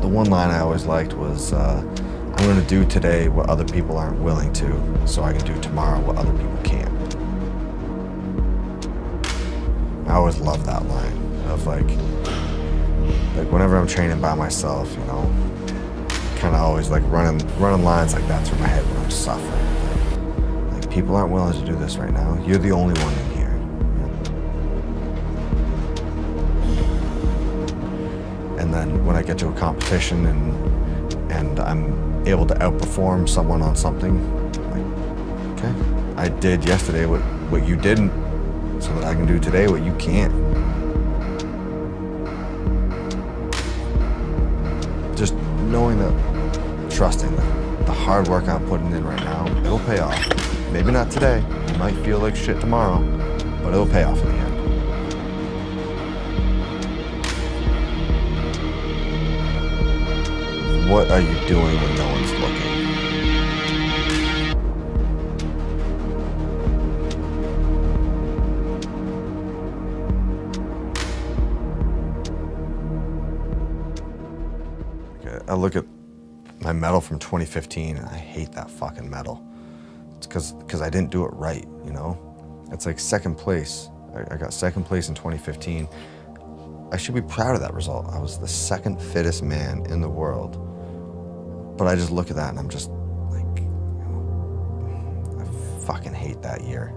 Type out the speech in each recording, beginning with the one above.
one line I always liked was, I'm going to do today what other people aren't willing to, so I can do tomorrow what other people can't. I always loved that line of like whenever I'm training by myself, you know, kind of always like running lines like that through my head when I'm suffering. Like people aren't willing to do this right now. You're the only one in here. And then when I get to a competition and I'm able to outperform someone on something, like, okay, I did yesterday what you didn't, so that I can do today what you can't. Just knowing that, trusting that the hard work I'm putting in right now, it'll pay off. Maybe not today, it might feel like shit tomorrow, but it'll pay off in the end. What are you doing when no one's looking? Okay, I look at my medal from 2015 and I hate that fucking medal. It's because I didn't do it right, you know? It's like second place. I got second place in 2015. I should be proud of that result. I was the second fittest man in the world. But I just look at that and I'm just like, I fucking hate that year.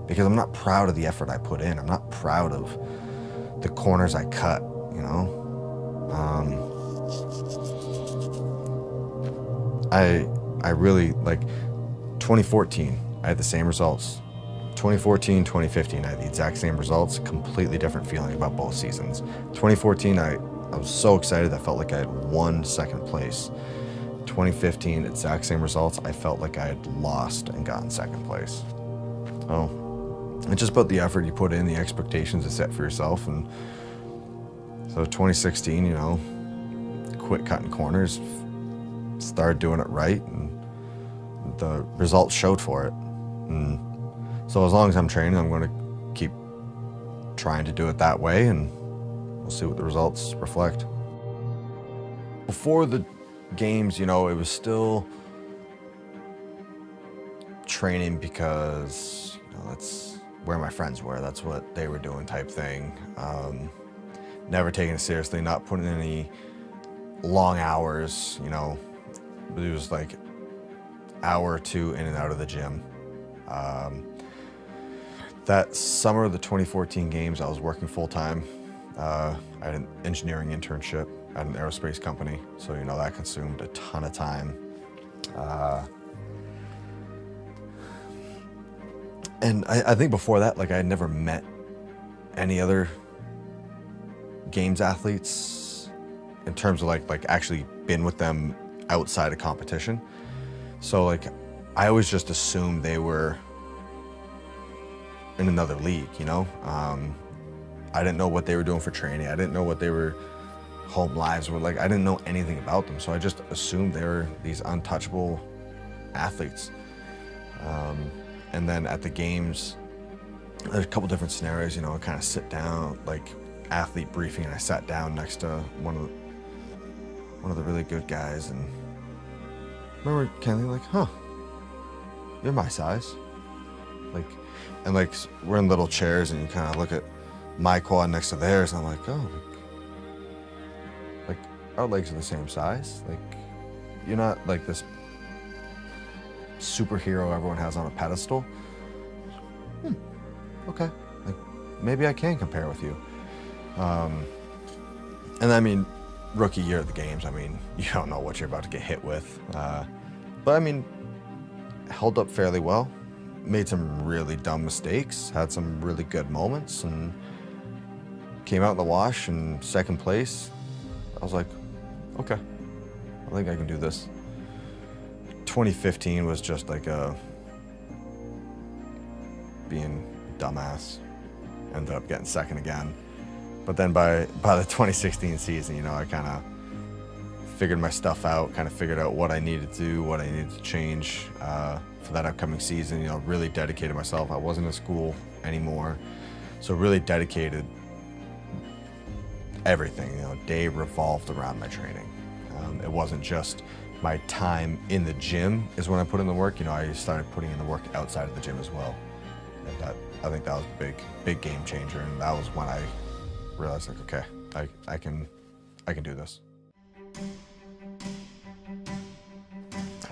Because I'm not proud of the effort I put in. I'm not proud of the corners I cut, you know? I really, like, 2014, I had the same results. 2014, 2015, I had the exact same results, completely different feeling about both seasons. 2014, I was so excited, I felt like I had won second place. 2015, exact same results, I felt like I had lost and gotten second place. Oh, it's just about the effort you put in, the expectations you set for yourself. And so 2016, you know, quit cutting corners, started doing it right, and the results showed for it. And so as long as I'm training, I'm going to keep trying to do it that way, and we'll see what the results reflect. Before the games, you know, it was still training because, you know, that's where my friends were. That's what they were doing type thing. Never taking it seriously, not putting in any long hours, you know. It was like hour or two in and out of the gym. That summer of the 2014 games, I was working full time. I had an engineering internship at an aerospace company, so you know that consumed a ton of time. And I think before that, like, I had never met any other games athletes in terms of like actually been with them outside of competition. So like, I always just assumed they were in another league, you know? I didn't know what they were doing for training. I didn't know what their home lives were like. I didn't know anything about them. So I just assumed they were these untouchable athletes. And then at the games, there's a couple different scenarios, you know, I kind of sit down, like athlete briefing, and I sat down next to one of the really good guys, and I remember kind of like, huh, you're my size. Like, and like, we're in little chairs and you kind of look at my quad next to theirs, and I'm like, oh, like our legs are the same size. Like, you're not like this superhero everyone has on a pedestal. Okay, like maybe I can compare with you. And I mean, rookie year of the games, I mean, you don't know what you're about to get hit with. But I mean, held up fairly well, made some really dumb mistakes, had some really good moments, and came out in the wash in second place. I was like, okay, I think I can do this. 2015 was just like being a dumbass. Ended up getting second again. But then by the 2016 season, you know, I kind of figured my stuff out, kind of figured out what I needed to do, what I needed to change for that upcoming season. You know, really dedicated myself. I wasn't in school anymore, so really dedicated everything, day revolved around my training. It wasn't just my time in the gym is when I put in the work. I started putting in the work outside of the gym as well. And I think that was a big game changer. And that was when I realized, like, okay, I can do this.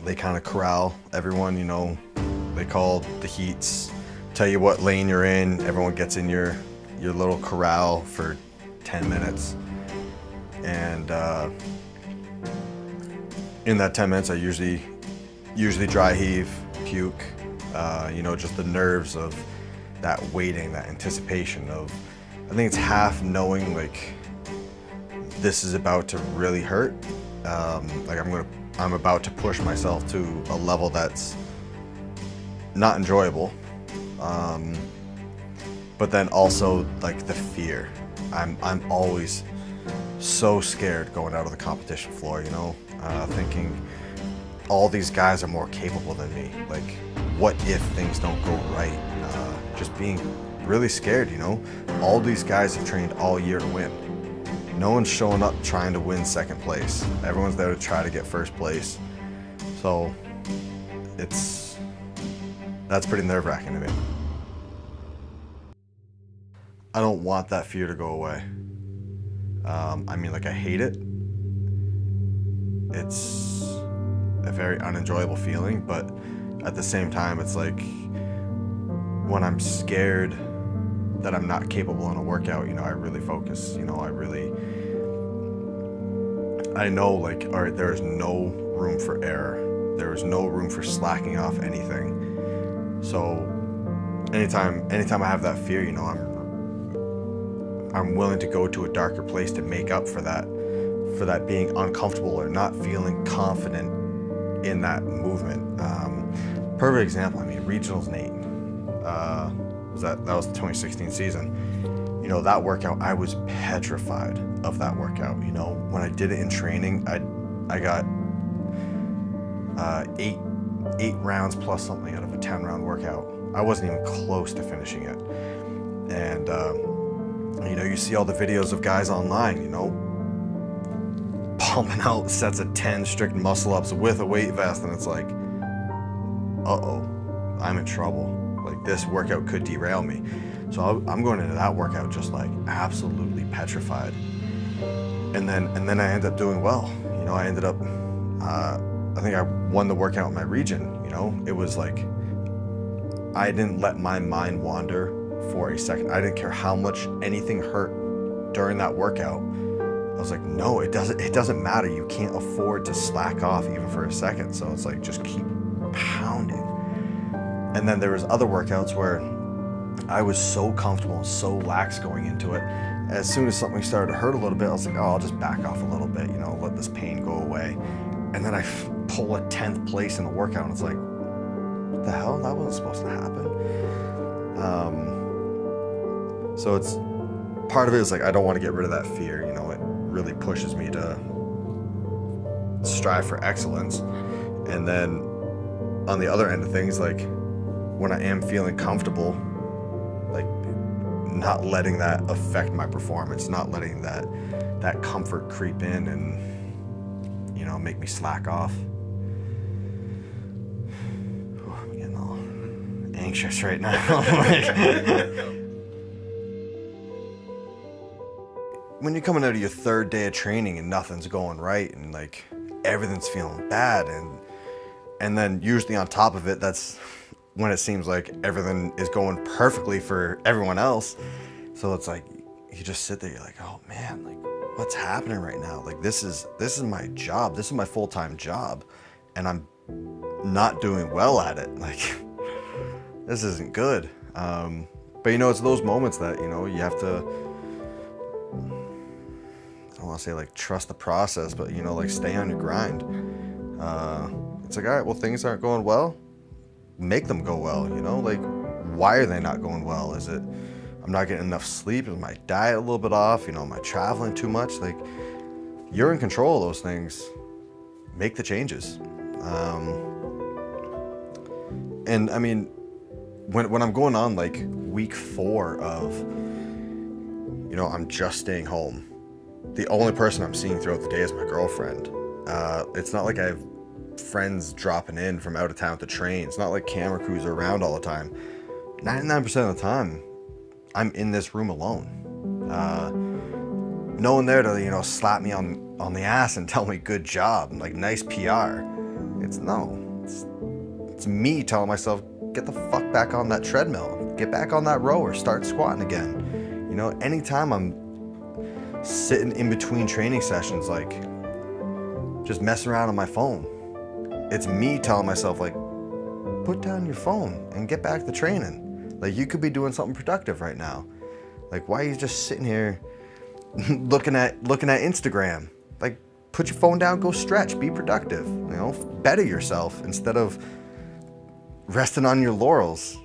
They kind of corral everyone, they call the heats, tell you what lane you're in. Everyone gets in your little corral for 10 minutes. And in that 10 minutes, I usually dry heave, puke, just the nerves of that waiting, that anticipation of, I think it's half knowing, like, this is about to really hurt. Like I'm about to push myself to a level that's not enjoyable. But then also, like, the fear. I'm always so scared going out of the competition floor, thinking all these guys are more capable than me. Like, what if things don't go right? Just being really scared, All these guys have trained all year to win. No one's showing up trying to win second place. Everyone's there to try to get first place. So that's pretty nerve-wracking to me. I don't want that fear to go away. I hate it. It's a very unenjoyable feeling, but at the same time, it's like when I'm scared that I'm not capable in a workout, I really focus, I know, like, all right, there's no room for error. There is no room for slacking off anything. So anytime I have that fear, I'm willing to go to a darker place to make up for that being uncomfortable or not feeling confident in that movement. Perfect example, regionals Nate. That was the 2016 season. That workout, I was petrified of that workout. When I did it in training, I got 8 rounds plus something out of a 10-round workout. I wasn't even close to finishing it. And you see all the videos of guys online, pumping out sets of 10 strict muscle ups with a weight vest, and it's like, uh-oh, I'm in trouble. Like, this workout could derail me. So I'm going into that workout just like absolutely petrified. And then I ended up doing well. I ended up, I think I won the workout in my region. It was like, I didn't let my mind wander for a second. I didn't care how much anything hurt during that workout. I was like, no, it doesn't matter. You can't afford to slack off even for a second. So it's like, just keep pounding. And then there was other workouts where I was so comfortable and so lax going into it. As soon as something started to hurt a little bit, I was like, oh, I'll just back off a little bit, let this pain go away. And then I pull a 10th place in the workout, and it's like, what the hell? That wasn't supposed to happen. So it's, part of it is like, I don't want to get rid of that fear. It really pushes me to strive for excellence. And then on the other end of things, like, when I am feeling comfortable, like, not letting that affect my performance, not letting that comfort creep in and, make me slack off. I'm getting all anxious right now. When you're coming out of your 3rd day of training and nothing's going right and, like, everything's feeling bad, and then usually on top of it, that's when it seems like everything is going perfectly for everyone else. So it's like, you just sit there, you're like, oh man, like, what's happening right now? Like, this is my job. This is my full-time job, and I'm not doing well at it. Like, this isn't good. But it's those moments that, you have to, I don't want to say like trust the process, but like stay on your grind. It's like, all right, well, things aren't going well. Make them go well, like, why are they not going well? Is it I'm not getting enough sleep? Is my diet a little bit off? Am I traveling too much? Like, you're in control of those things. Make the changes. And I mean, when I'm going on like week 4 of, I'm just staying home, the only person I'm seeing throughout the day is my girlfriend. It's not like I have friends dropping in from out of town to train. It's not like camera crews are around all the time. 99% of the time, I'm in this room alone. No one there to, slap me on the ass and tell me good job, like nice PR. It's me telling myself, get the fuck back on that treadmill, get back on that rower, start squatting again. Anytime I'm sitting in between training sessions, like just messing around on my phone, it's me telling myself, like, put down your phone and get back to training. Like, you could be doing something productive right now. Like, why are you just sitting here looking at Instagram? Like, put your phone down, go stretch, be productive, better yourself instead of resting on your laurels.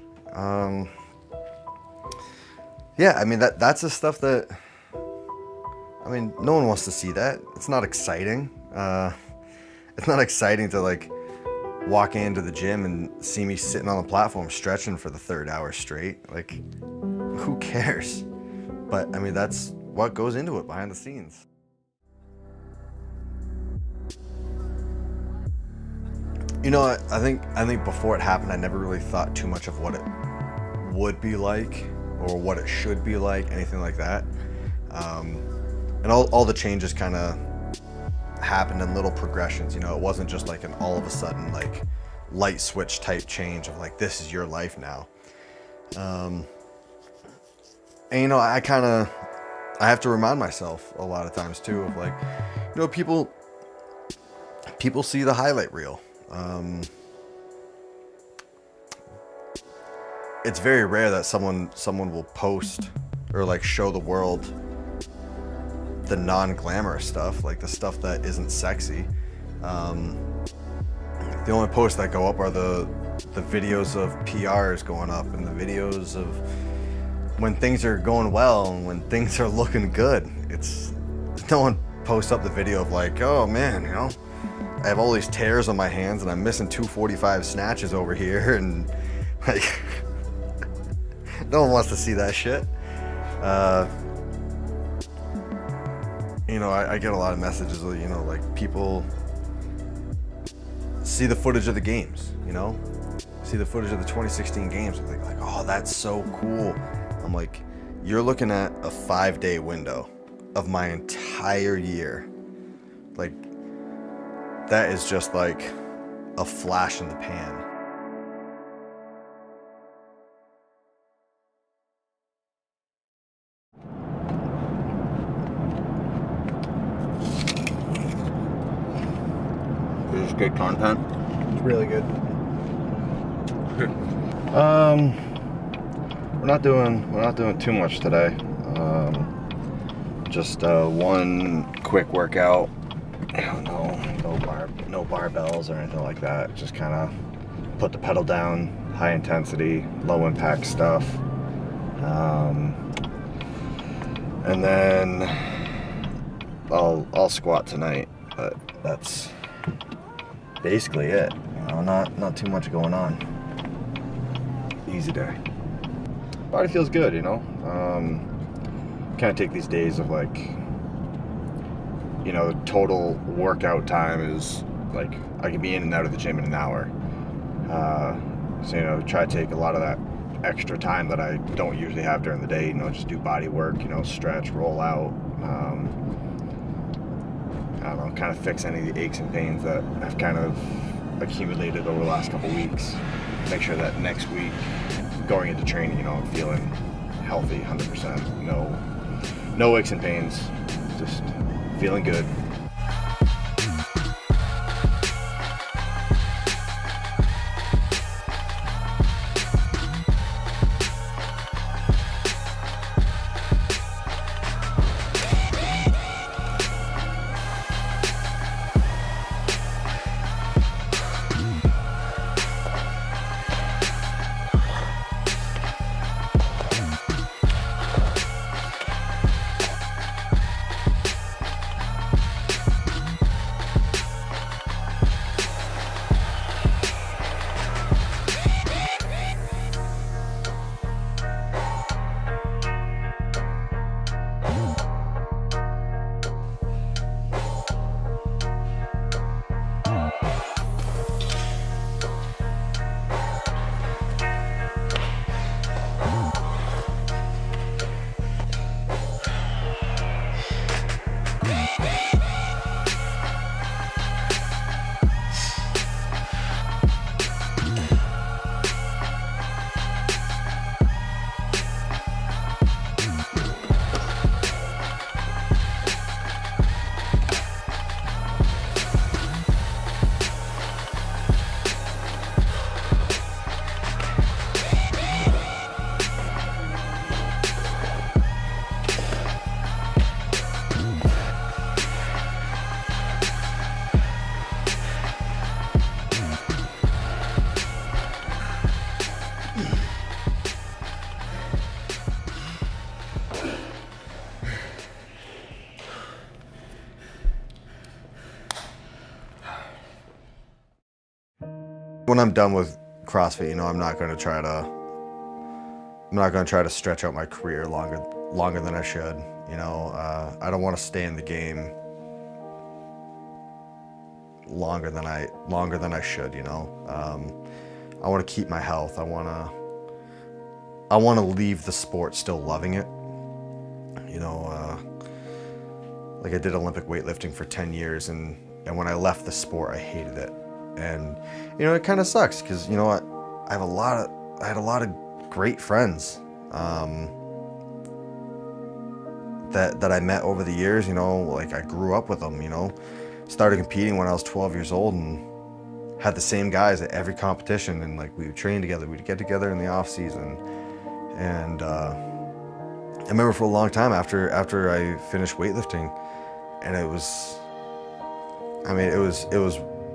That's the stuff that, no one wants to see that. It's not exciting. It's not exciting to like walk into the gym and see me sitting on the platform stretching for the 3rd hour straight. Like, who cares? But that's what goes into it behind the scenes. I think before it happened, I never really thought too much of what it would be like or what it should be like, anything like that. And all the changes kind of happened in little progressions. It wasn't just like an all of a sudden like light switch type change of like, this is your life now. And I have to remind myself a lot of times too of like, people see the highlight reel. It's very rare that someone will post or like show the world the non-glamorous stuff, like the stuff that isn't sexy. The only posts that go up are the videos of PRs going up and the videos of when things are going well and when things are looking good. No one posts up the video of like, oh man, I have all these tears on my hands and I'm missing 245 snatches over here, and like no one wants to see that shit. I get a lot of messages of, like people see the footage of the games, see the footage of the 2016 games and they're like, oh, that's so cool. I'm like, you're looking at a 5-day window of my entire year. Like, that is just like a flash in the pan. This is good content. It's really good. We're not doing too much today. Just one quick workout. No barbells or anything like that. Just kind of put the pedal down, high intensity, low impact stuff. And then I'll squat tonight, but that's basically it. Not too much going on. Easy day. Body feels good, kind of take these days of like, total workout time is like I can be in and out of the gym in an hour. So try to take a lot of that extra time that I don't usually have during the day. Just do body work. Stretch, roll out. I don't know, kind of fix any of the aches and pains that I've kind of accumulated over the last couple weeks. Make sure that next week, going into training, I'm feeling healthy, 100%. No aches and pains, just feeling good. When I'm done with CrossFit, you know, I'm not going to try to stretch out my career longer than I should. You know, I don't want to stay in the game longer than I should. You know, I want to keep my health. I want to leave the sport still loving it. You know, like I did Olympic weightlifting for 10 years, and when I left the sport, I hated it. And you know, it kind of sucks because, you know what, I had a lot of great friends that I met over the years. You know, like I grew up with them. You know, started competing when I was 12 years old and had the same guys at every competition, and like we would train together, we'd get together in the off season. And I remember for a long time after I finished weightlifting, and it was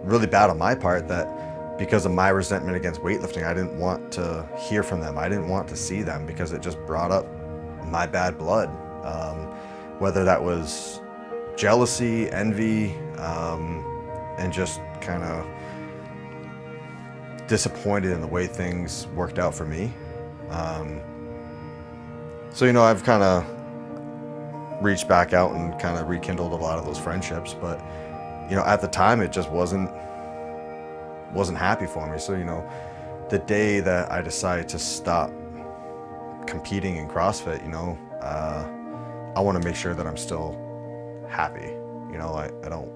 really bad on my part that because of my resentment against weightlifting, I didn't want to hear from them. I didn't want to see them because it just brought up my bad blood. Whether that was jealousy, envy, and just kind of disappointed in the way things worked out for me. So, you know, I've kind of reached back out and kind of rekindled a lot of those friendships, but, you know, at the time it just wasn't happy for me. So, you know, the day that I decided to stop competing in CrossFit, you know, I want to make sure that I'm still happy. You know, I don't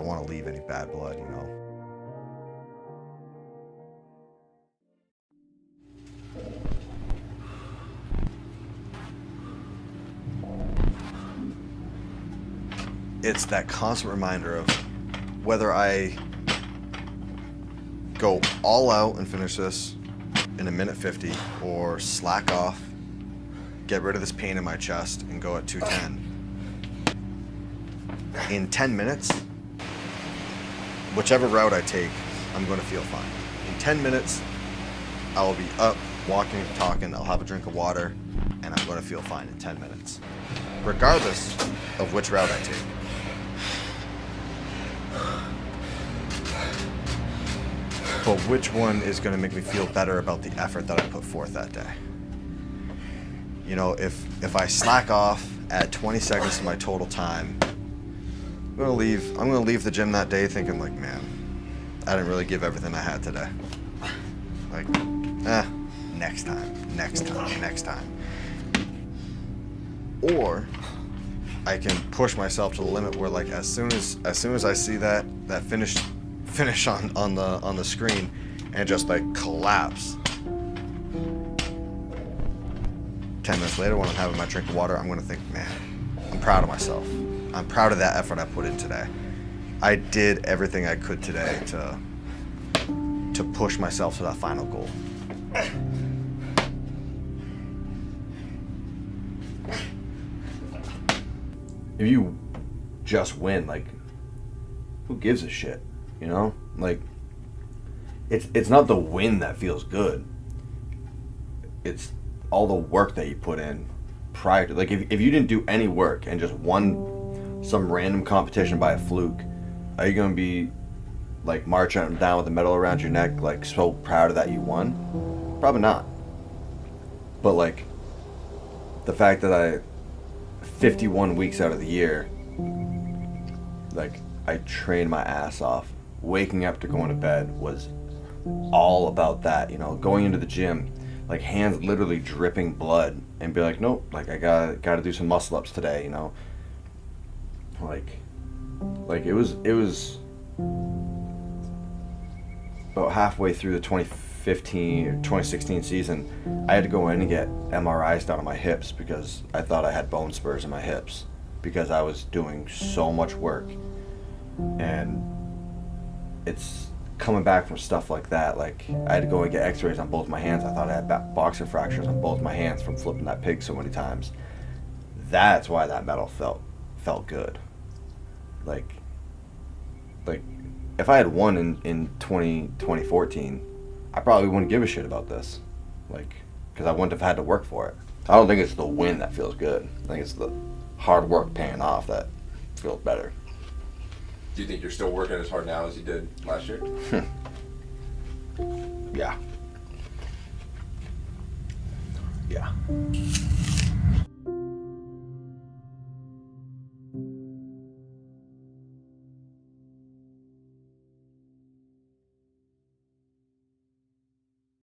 want to leave any bad blood, you know. It's that constant reminder of whether I go all out and finish this in a minute 50 or slack off, get rid of this pain in my chest and go at 210. In 10 minutes, whichever route I take, I'm going to feel fine. In 10 minutes, I will be up, walking, talking, I'll have a drink of water, and I'm going to feel fine in 10 minutes, regardless of which route I take. But which one is going to make me feel better about the effort that I put forth that day? You know, if I slack off, add 20 seconds to my total time, I'm gonna leave the gym that day thinking like, man, I didn't really give everything I had today. Like, next time. Or I can push myself to the limit where, like, as soon as I see that finish on the screen and just like collapse. 10 minutes later, when I'm having my drink of water, I'm gonna think, man, I'm proud of myself. I'm proud of that effort I put in today. I did everything I could today to push myself to that final goal. If you just win, like, who gives a shit, you know? Like, it's not the win that feels good. It's all the work that you put in prior to, like, if you didn't do any work and just won some random competition by a fluke, are you going to be like marching down with a medal around your neck, like so proud of that you won? Probably not. But like the fact that 51 weeks out of the year, like I trained my ass off, waking up to going to bed was all about that, you know, going into the gym, like hands literally dripping blood, and be like, nope, like I gotta do some muscle ups today, you know. Like it was about halfway through the 2015 or 2016 season, I had to go in and get MRIs done on my hips because I thought I had bone spurs in my hips because I was doing so much work. And it's coming back from stuff like that. Like I had to go and get x-rays on both my hands. I thought I had boxer fractures on both my hands from flipping that pig so many times. That's why that medal felt good. Like if I had won in 2014, I probably wouldn't give a shit about this, like, because I wouldn't have had to work for it. I don't think it's the win that feels good. I think it's the hard work paying off that feels better. Do you think you're still working as hard now as you did last year? Yeah. Yeah.